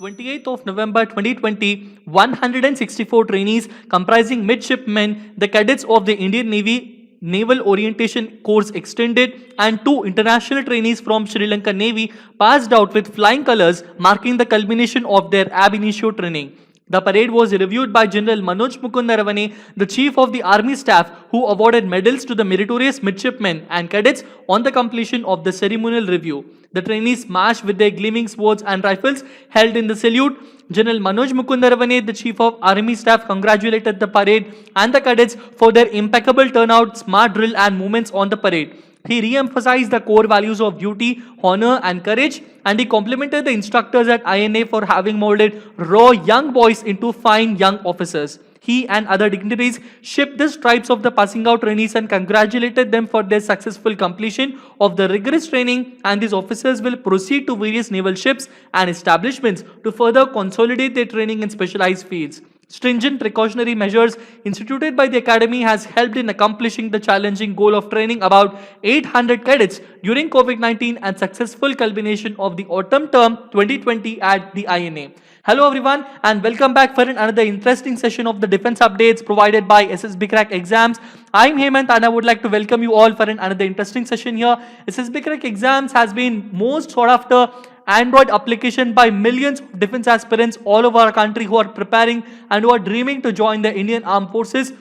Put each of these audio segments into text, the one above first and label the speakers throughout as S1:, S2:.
S1: 28th of November 2020, 164 trainees comprising midshipmen, the cadets of the Indian Navy Naval Orientation Course Extended, and 2 international trainees from Sri Lankan Navy passed out with flying colors, marking the culmination of their ab initio training. The parade was reviewed by General Manoj Mukund Naravane, the Chief of the Army Staff, who awarded medals to the meritorious midshipmen and cadets on the completion of the ceremonial review. The trainees marched with their gleaming swords and rifles held in the salute. General Manoj Mukund Naravane, the Chief of Army Staff, congratulated the parade and the cadets for their impeccable turnout, smart drill and movements on the parade. He re-emphasized the core values of duty, honor and courage, and he complimented the instructors at INA for having molded raw young boys into fine young officers. He and other dignitaries shipped the stripes of the passing out trainees and congratulated them for their successful completion of the rigorous training, and these officers will proceed to various naval ships and establishments to further consolidate their training in specialized fields. Stringent precautionary measures instituted by the Academy has helped in accomplishing the challenging goal of training about 800 cadets during COVID-19 and successful culmination of the autumn term 2020 at the INA. Hello everyone and welcome back for another interesting session of the defense updates provided by SSB Crack Exams. I'm Hemant and I would like to welcome you all for another interesting session here. SSB Crack Exams has been most sought after Android application by millions of defense aspirants all over our country who are preparing and who are dreaming to join the Indian Armed Forces.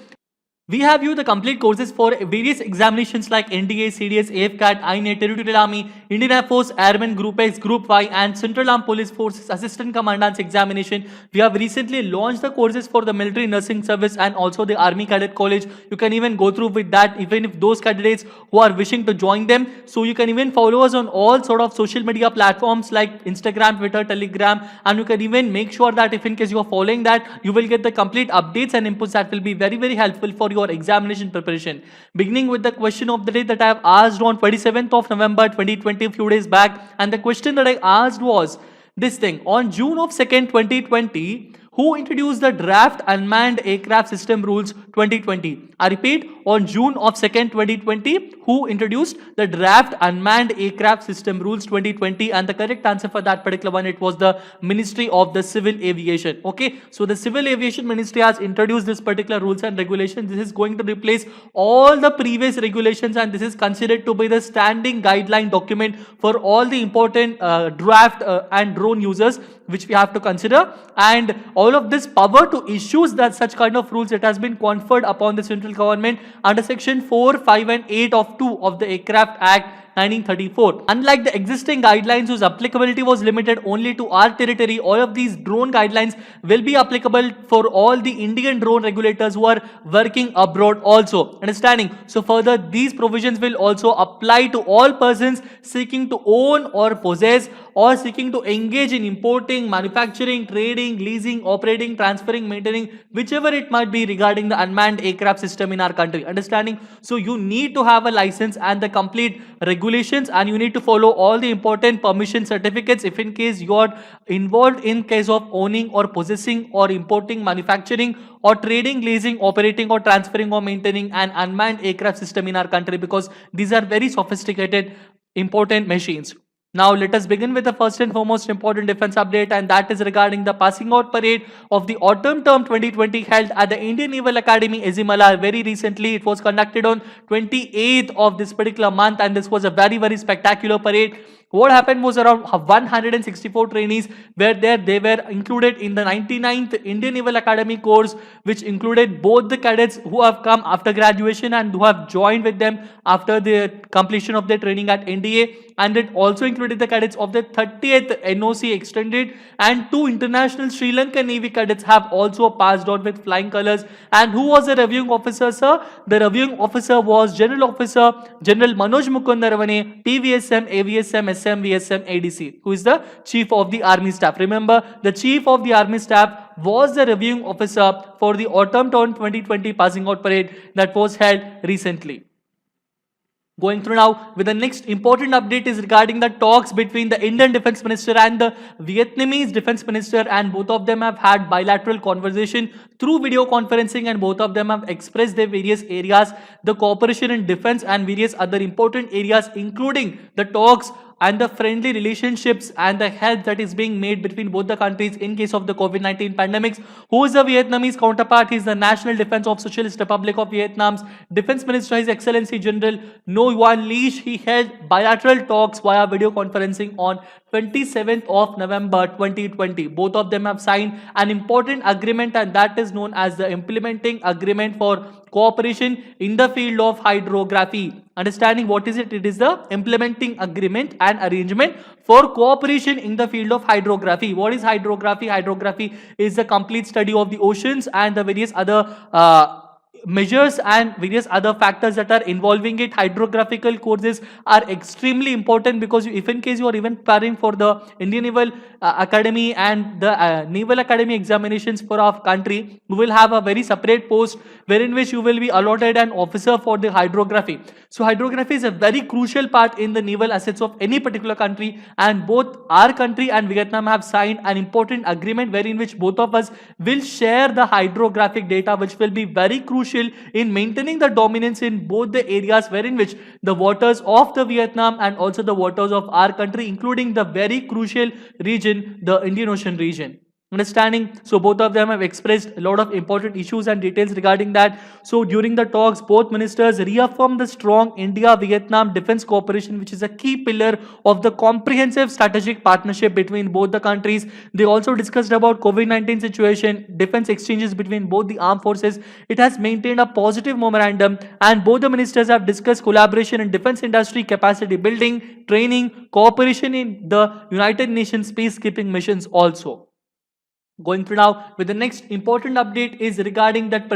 S1: We have you the complete courses for various examinations like NDA, CDS, AFCAT, INA, Territorial Army, Indian Air Force, Airmen, Group X, Group Y, and Central Armed Police Forces Assistant Commandant's examination. We have recently launched the courses for the Military Nursing Service and also the Army Cadet College. You can even go through with that even if those candidates who are wishing to join them. So you can even follow us on all sort of social media platforms like Instagram, Twitter, Telegram, and you can even make sure that if in case you are following that, you will get the complete updates and inputs that will be very helpful for your examination preparation. Beginning with the question of the day that I have asked on 27th of November 2020, a few days back, and the question that I asked was this thing: on June of 2nd 2020, who introduced the Draft Unmanned Aircraft System Rules 2020? I repeat, on June of 2nd 2020, who introduced the Draft Unmanned Aircraft System Rules 2020? And the correct answer for that particular one, it was the Ministry of the Civil Aviation. Okay, so the Civil Aviation Ministry has introduced this particular rules and regulations. This is going to replace all the previous regulations, and this is considered to be the standing guideline document for all the important draft and drone users, which we have to consider. And all of this power to issue that such kind of rules, it has been conferred upon the central government under section 4, 5 and 8 of 2 of the Aircraft Act 1934. Unlike the existing guidelines whose applicability was limited only to our territory, all of these drone guidelines will be applicable for all the Indian drone regulators who are working abroad also. Understanding? So further, these provisions will also apply to all persons seeking to own or possess or seeking to engage in importing, manufacturing, trading, leasing, operating, transferring, maintaining, whichever it might be regarding the unmanned aircraft system in our country. Understanding? So you need to have a license and the complete regulations, and you need to follow all the important permission certificates if in case you are involved in case of owning or possessing or importing, manufacturing or trading, leasing, operating or transferring or maintaining an unmanned aircraft system in our country, because these are very sophisticated important machines. Now let us begin with the first and foremost important defense update, and that is regarding the passing out parade of the autumn term 2020 held at the Indian Naval Academy, Azimala. Very recently, it was conducted on 28th of this particular month, and this was a very spectacular parade. What happened was around 164 trainees were there. They were included in the 99th Indian Naval Academy course, which included both the cadets who have come after graduation and who have joined with them after the completion of their training at NDA. And it also included the cadets of the 30th NOC Extended, and 2 international Sri Lankan Navy cadets have also passed out with flying colors. And who was the reviewing officer, sir? The reviewing officer was General Officer General Manoj Mukund Naravane, PVSM, AVSM, SM, VSM, ADC, who is the Chief of the Army Staff. Remember, the Chief of the Army Staff was the reviewing officer for the autumn term 2020 passing out parade that was held recently. Going through now with the next important update is regarding the talks between the Indian Defense Minister and the Vietnamese Defense Minister, and both of them have had bilateral conversation through video conferencing, and both of them have expressed their various areas, the cooperation in defense and various other important areas, including the talks and the friendly relationships and the help that is being made between both the countries in case of the COVID-19 pandemics. Who is the Vietnamese counterpart? He is the National Defense of Socialist Republic of Vietnam's Defense Minister, His Excellency General No Yuan Lich. He held bilateral talks via video conferencing on 27th of November 2020. Both of them have signed an important agreement, and that is known as the Implementing Agreement for Cooperation in the Field of Hydrography. Understanding what is it? It is the Implementing Agreement and Arrangement for Cooperation in the Field of Hydrography. What is hydrography? Hydrography is the complete study of the oceans and the various other measures and various other factors that are involving it. Hydrographical courses are extremely important because if in case you are even preparing for the Indian Naval Academy and the Naval Academy examinations for our country, you will have a very separate post wherein which you will be allotted an officer for the hydrography. So hydrography is a very crucial part in the naval assets of any particular country, and both our country and Vietnam have signed an important agreement wherein which both of us will share the hydrographic data, which will be very crucial in maintaining the dominance in both the areas wherein which the waters of the Vietnam and also the waters of our country, including the very crucial region, the Indian Ocean region. Understanding? So both of them have expressed a lot of important issues and details regarding that. So during the talks, both ministers reaffirmed the strong India-Vietnam defense cooperation, which is a key pillar of the comprehensive strategic partnership between both the countries. They also discussed about COVID-19 situation, defense exchanges between both the armed forces. It has maintained a positive memorandum, and both the ministers have discussed collaboration in defense industry, capacity building, training, cooperation in the United Nations peacekeeping missions also. Going through now with the next important update is regarding that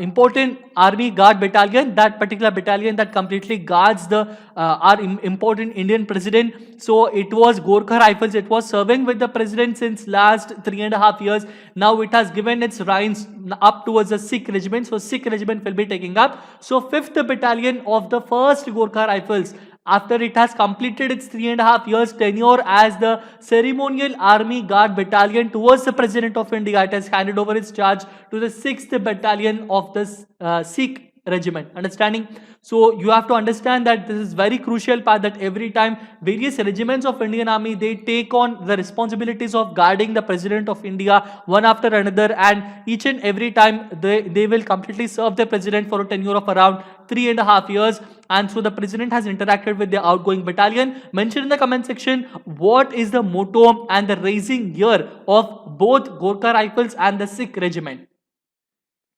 S1: important Army Guard battalion, that particular battalion that completely guards the our important Indian president. So it was Gorkha Rifles. It was serving with the president since last 3.5 years. Now it has given its ranks up towards the Sikh regiment. So Sikh regiment will be taking up. So 5th battalion of the 1st Gorkha Rifles, after it has completed its 3.5 years tenure as the ceremonial Army Guard battalion towards the President of India, it has handed over its charge to the 6th battalion of the Sikh regiment. Understanding? So you have to understand that this is very crucial part, that every time various regiments of Indian Army, they take on the responsibilities of guarding the President of India one after another, and each and every time they will completely serve the President for a tenure of around 3.5 years. And so the President has interacted with the outgoing battalion. Mention in the comment section what is the motto and the rising year of both Gorkha Rifles and the Sikh regiment.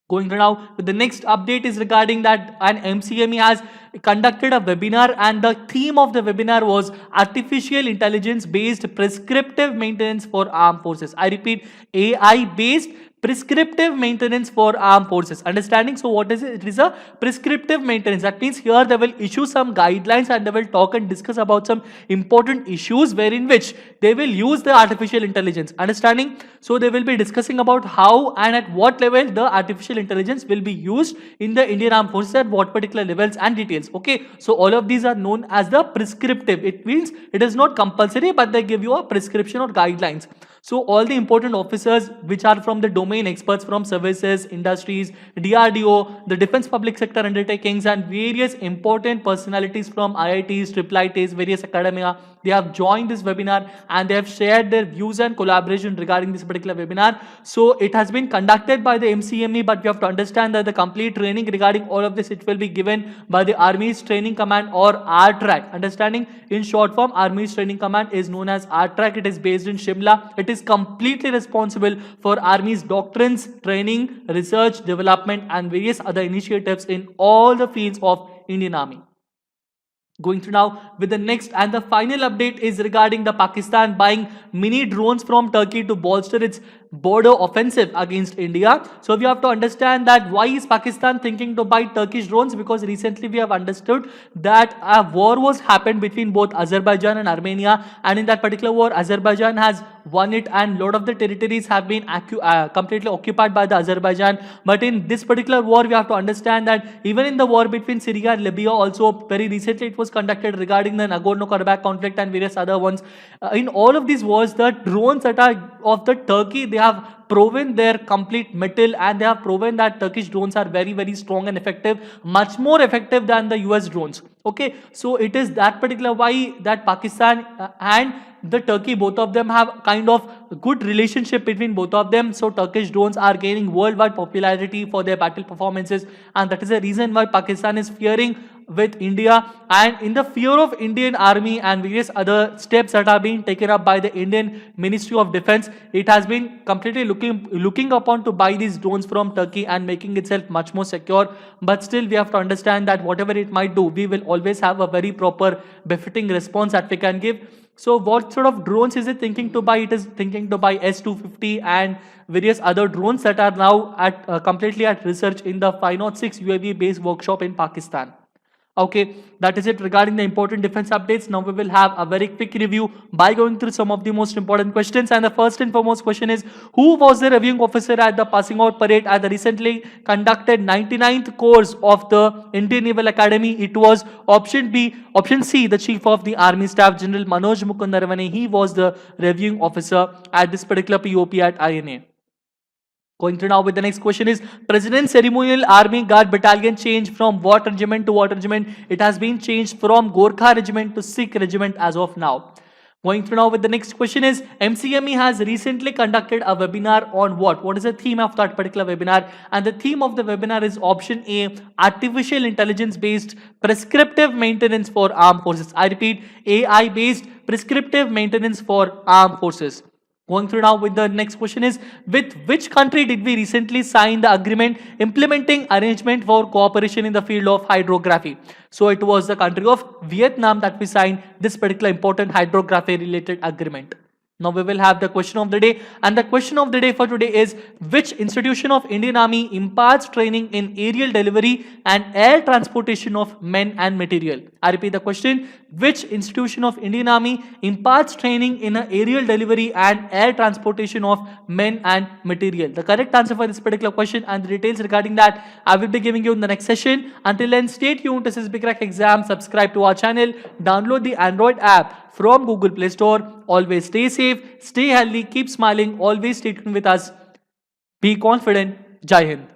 S1: Going now with the next update is regarding that an MCME has conducted a webinar, and the theme of the webinar was Artificial Intelligence Based Prescriptive Maintenance for Armed Forces. I repeat, AI based prescriptive maintenance for armed forces. Understanding? So what is it? It is a prescriptive maintenance. That means here they will issue some guidelines and they will talk and discuss about some important issues wherein which they will use the artificial intelligence. Understanding? So they will be discussing about how and at what level the artificial intelligence will be used in the Indian Armed Forces, at what particular levels and details. Okay, so all of these are known as the prescriptive. It means it is not compulsory, but they give you a prescription or guidelines. So all the important officers which are from the domain experts from services, industries, DRDO, the defense public sector undertakings, and various important personalities from IITs, IIITs, various academia, they have joined this webinar and they have shared their views and collaboration regarding this particular webinar. So it has been conducted by the MCME, but you have to understand that the complete training regarding all of this, it will be given by the Army's Training Command or RTRAC. Understanding? In short form, Army's Training Command is known as RTRAC. It is based in Shimla. It is completely responsible for Army's doctrines, training, research, development, and various other initiatives in all the fields of Indian Army. Going through now with the next and the final update is regarding the Pakistan buying mini drones from Turkey to bolster its border offensive against India. So we have to understand that why is Pakistan thinking to buy Turkish drones? Because recently we have understood that a war was happened between both Azerbaijan and Armenia, and in that particular war Azerbaijan has won it and lot of the territories have been completely occupied by the Azerbaijan. But in this particular war we have to understand that even in the war between Syria and Libya also, very recently it was conducted regarding the Nagorno-Karabakh conflict and various other ones. In all of these wars, the drones that are of the Turkey, they have proven their complete mettle, and they have proven that Turkish drones are very, very strong and effective, much more effective than the US drones. Okay, so it is that particular why that Pakistan and the Turkey, both of them have kind of good relationship between both of them. So Turkish drones are gaining worldwide popularity for their battle performances, and that is the reason why Pakistan is fearing with India. And in the fear of Indian army and various other steps that are being taken up by the Indian Ministry of Defense, it has been completely looking upon to buy these drones from Turkey and making itself much more secure. But still, we have to understand that whatever it might do, we will always have a very proper befitting response that we can give. So what sort of drones is it thinking to buy? It is thinking to buy S-250 and various other drones that are now at completely at research in the 506 UAV based workshop in Pakistan. Okay, that is it regarding the important defense updates. Now we will have a very quick review by going through some of the most important questions. And the first and foremost question is, who was the reviewing officer at the passing out parade at the recently conducted 99th course of the Indian Naval Academy? It was option C, the Chief of the Army Staff, General Manoj Mukund Narawane. He was the reviewing officer at this particular POP at INA. Going through now with the next question is, President Ceremonial Army Guard Battalion changed from what regiment to what regiment? It has been changed from Gorkha Regiment to Sikh Regiment as of now. Going through now with the next question is, MCME has recently conducted a webinar on what? What is the theme of that particular webinar? And the theme of the webinar is option A, artificial intelligence based prescriptive maintenance for armed forces. I repeat, AI based prescriptive maintenance for armed forces. Going through now with the next question is, with which country did we recently sign the agreement implementing arrangement for cooperation in the field of hydrography? So it was the country of Vietnam that we signed this particular important hydrography related agreement. Now we will have the question of the day, and the question of the day for today is, which institution of Indian Army imparts training in aerial delivery and air transportation of men and material? I repeat the question, which institution of Indian Army imparts training in aerial delivery and air transportation of men and material? The correct answer for this particular question and the details regarding that I will be giving you in the next session. Until then, stay tuned to SSB Crack Exam, subscribe to our channel, download the Android app from Google Play Store. Always stay safe, stay healthy, keep smiling, always stay tuned with us. Be confident. Jai Hind.